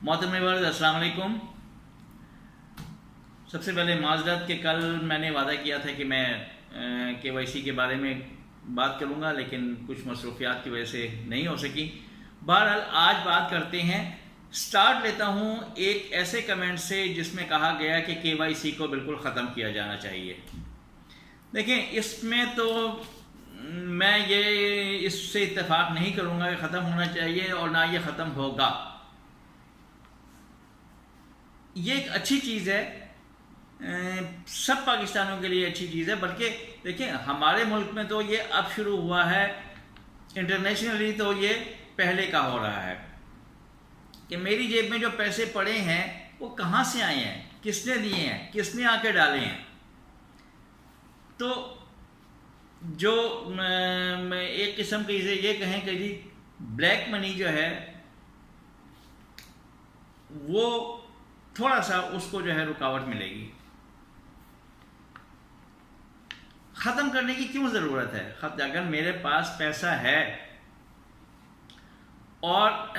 मोहतरम व्यूअर्स, अस्सलाम वालेकुम। सबसे पहले माजरत कि कल मैंने वादा किया था कि मैं KYC के बारे में बात करूंगा, लेकिन कुछ मसरूफियात की वजह से नहीं हो सकी। बहरहाल आज बात करते हैं। स्टार्ट लेता हूं एक ऐसे कमेंट से जिसमें कहा गया कि KYC को बिल्कुल ख़त्म किया जाना चाहिए। देखें, इसमें तो मैं ये इससे इत्तेफाक नहीं करूंगा कि ख़त्म होना चाहिए और ना ये ख़त्म होगा। ये एक अच्छी चीज़ है, सब पाकिस्तानियों के लिए अच्छी चीज़ है। बल्कि देखिए, हमारे मुल्क में तो ये अब शुरू हुआ है, इंटरनेशनली तो ये पहले का हो रहा है कि मेरी जेब में जो पैसे पड़े हैं वो कहाँ से आए हैं, किसने दिए हैं, किसने आके डाले हैं। तो जो एक किस्म की ये कहें कि जी ब्लैक मनी जो है वो थोड़ा सा उसको जो है रुकावट मिलेगी। ख़त्म करने की क्यों ज़रूरत है? अगर मेरे पास पैसा है और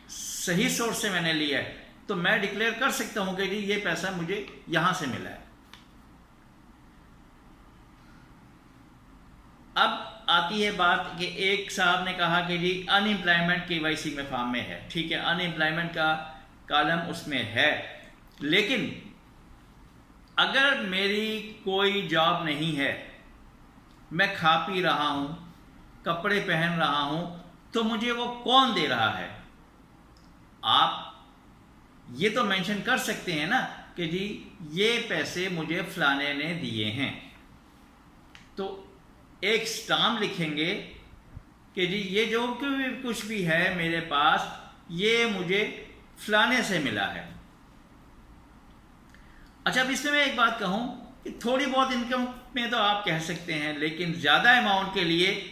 सही सोर्स से मैंने लिया है तो मैं डिक्लेयर कर सकता हूं कि जी ये पैसा मुझे यहां से मिला है। अब आती है बात कि एक साहब ने कहा कि जी अनएम्प्लॉयमेंट KYC में फॉर्म में है। ठीक है, अनएम्प्लॉयमेंट का कॉलम उसमें है, लेकिन अगर मेरी कोई जॉब नहीं है, मैं खा पी रहा हूं, कपड़े पहन रहा हूं, तो मुझे वो कौन दे रहा है? आप ये तो मेंशन कर सकते हैं ना कि जी ये पैसे मुझे फलाने ने दिए हैं। तो एक स्टाम्प लिखेंगे कि जी ये जो कुछ भी है मेरे पास, ये मुझे फलाने से मिला है। अच्छा, अब इसमें मैं एक बात कहूं कि थोड़ी बहुत इनकम में तो आप कह सकते हैं, लेकिन ज़्यादा अमाउंट के लिए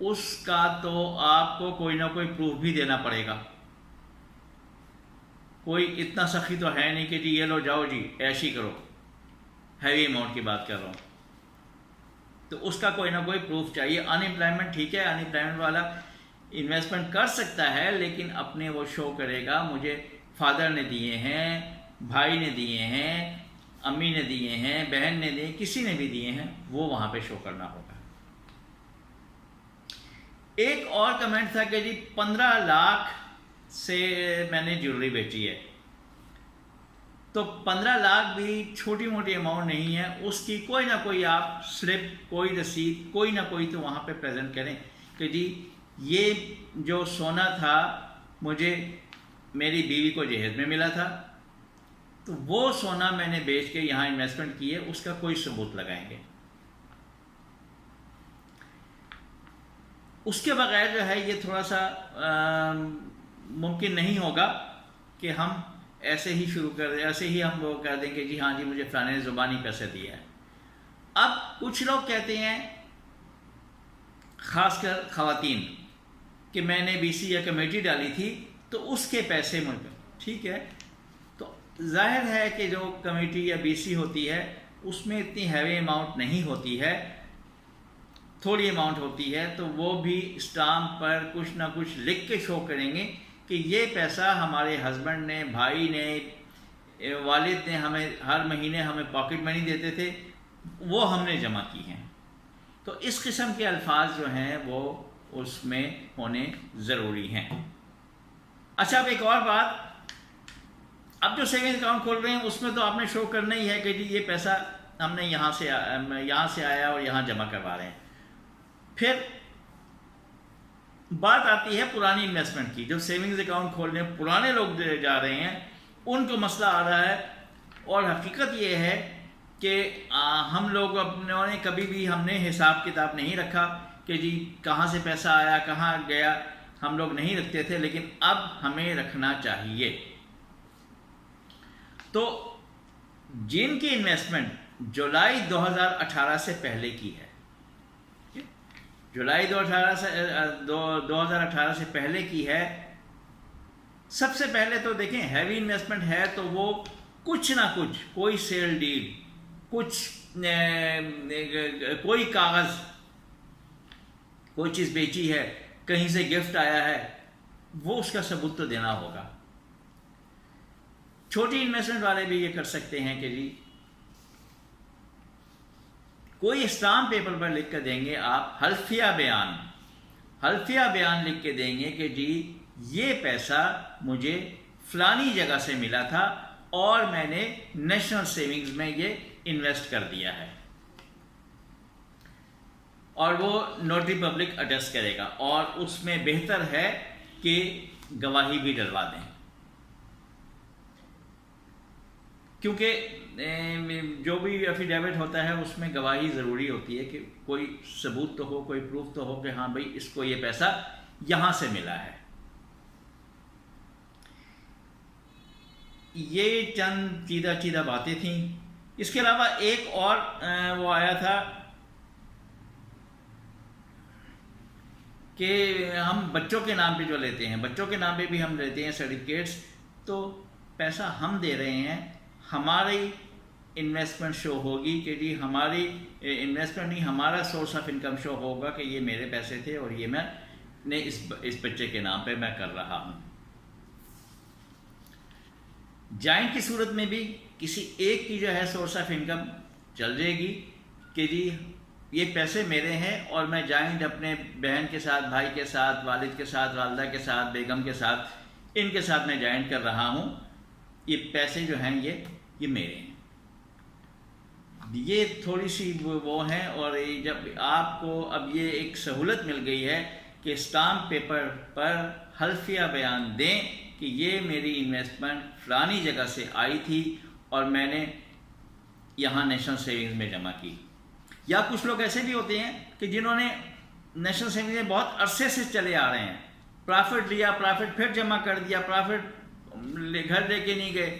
उसका तो आपको कोई ना कोई प्रूफ भी देना पड़ेगा। कोई इतना सख्ती तो है नहीं कि जी ये लो जाओ जी ऐशी करो, हैवी अमाउंट की बात कर रहा हूँ। तो उसका कोई ना कोई प्रूफ चाहिए। अनएम्प्लॉयमेंट ठीक है, अनएम्प्लॉयमेंट वाला इन्वेस्टमेंट कर सकता है, लेकिन अपने वो शो करेगा मुझे फादर ने दिए हैं, भाई ने दिए हैं, अम्मी ने दिए हैं, बहन ने दिए, किसी ने भी दिए हैं, वो वहाँ पे शो करना होगा। एक और कमेंट था कि जी 15 लाख से मैंने ज्वेलरी बेची है। तो 15 लाख भी छोटी मोटी अमाउंट नहीं है। उसकी कोई ना कोई आप स्लिप, कोई रसीद, कोई ना कोई तो वहाँ पे प्रेजेंट करें कि जी ये जो सोना था मुझे मेरी बीवी को जहेज में मिला था, तो वो सोना मैंने बेच के यहाँ इन्वेस्टमेंट की है, उसका कोई सबूत लगाएंगे। उसके बगैर जो है ये थोड़ा सा मुमकिन नहीं होगा कि हम ऐसे ही शुरू कर दें, ऐसे ही हम लोग कह दें कि जी हाँ जी मुझे फलाने ने ज़ुबानी पैसे दिया है। अब कुछ लोग कहते हैं, ख़ासकर ख़वातीन, कि मैंने BC या कमेटी डाली थी तो उसके पैसे मुझे, ठीक है, तो जाहिर है कि जो कमेटी या BC होती है उसमें इतनी हैवी अमाउंट नहीं होती है, थोड़ी अमाउंट होती है। तो वो भी स्टाम्प पर कुछ ना कुछ लिख के शो करेंगे कि ये पैसा हमारे हस्बैंड ने, भाई ने, वालिद ने हमें हर महीने हमें पॉकेट मनी देते थे, वो हमने जमा की हैं। तो इस किस्म के अल्फाज जो हैं वो उसमें होने ज़रूरी हैं। अच्छा, अब एक और बात, अब जो सेविंग अकाउंट खोल रहे हैं उसमें तो आपने शो करना ही है कि जी ये पैसा हमने यहाँ से आया और यहाँ जमा करवा रहे हैं। फिर बात आती है पुरानी इन्वेस्टमेंट की। जो सेविंग्स अकाउंट खोलने पुराने लोग जा रहे हैं उनको मसला आ रहा है, और हकीकत ये है कि हम लोग अपनों ने कभी भी हमने हिसाब किताब नहीं रखा कि जी कहाँ से पैसा आया, कहाँ गया, हम लोग नहीं रखते थे, लेकिन अब हमें रखना चाहिए। तो जिनकी इन्वेस्टमेंट जुलाई 2018 से पहले की है, जुलाई 2018 से पहले की है, सबसे पहले तो देखें हैवी इन्वेस्टमेंट है तो वो कुछ ना कुछ, कोई सेल डील, कुछ कोई कागज़, कोई चीज़ बेची है, कहीं से गिफ्ट आया है, वो उसका सबूत तो देना होगा। छोटी इन्वेस्टमेंट वाले भी ये कर सकते हैं कि जी कोई स्टाम्प पेपर पर लिख कर देंगे, आप हल्फिया बयान लिख के देंगे कि जी ये पैसा मुझे फलानी जगह से मिला था और मैंने नेशनल सेविंग्स में ये इन्वेस्ट कर दिया है, और वो नोटरी पब्लिक अटेस्ट करेगा। और उसमें बेहतर है कि गवाही भी डलवा दें, क्योंकि जो भी एफिडेविट होता है उसमें गवाही ज़रूरी होती है कि कोई सबूत तो हो, कोई प्रूफ तो हो कि हाँ भाई इसको ये पैसा यहाँ से मिला है। ये चंद चीदा बातें थीं। इसके अलावा एक और वो आया था कि हम बच्चों के नाम पे जो लेते हैं, बच्चों के नाम पे भी हम लेते हैं सर्टिफिकेट्स, तो पैसा हम दे रहे हैं, हमारी इन्वेस्टमेंट शो होगी कि जी हमारी इन्वेस्टमेंट नहीं, हमारा सोर्स ऑफ इनकम शो होगा कि ये मेरे पैसे थे और ये मैंने इस बच्चे के नाम पे मैं कर रहा हूँ। जॉइंट की सूरत में भी किसी एक की जो है सोर्स ऑफ इनकम चल जाएगी कि जी ये पैसे मेरे हैं और मैं जॉइंट अपने बहन के साथ, भाई के साथ, वालिद के साथ, वालदा के साथ, बेगम के साथ, इनके साथ मैं जॉइंट कर रहा हूँ, ये पैसे जो हैं ये मेरे हैं। ये थोड़ी सी वो हैं। और जब आपको अब ये एक सहूलत मिल गई है कि स्टाम्प पेपर पर हल्फिया बयान दें कि ये मेरी इन्वेस्टमेंट फलानी जगह से आई थी और मैंने यहाँ नेशनल सेविंग्स में जमा की। या कुछ लोग ऐसे भी होते हैं कि जिन्होंने नेशनल सेविंग्स में बहुत अरसे से चले आ रहे हैं, प्रॉफिट लिया, प्रॉफिट फिर जमा कर दिया, प्रॉफिट घर लेके नहीं गए,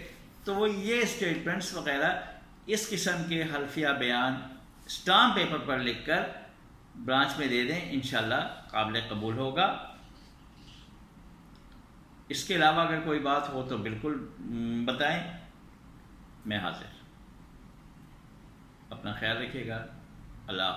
तो वो ये स्टेटमेंट्स वगैरह इस किस्म के हल्फिया बयान स्टाम्प पेपर पर लिखकर ब्रांच में दे दें, इंशाल्लाह काबिल कबूल होगा। इसके अलावा अगर कोई बात हो तो बिल्कुल बताएं, मैं हाजिर। अपना ख्याल रखिएगा। अल्लाह।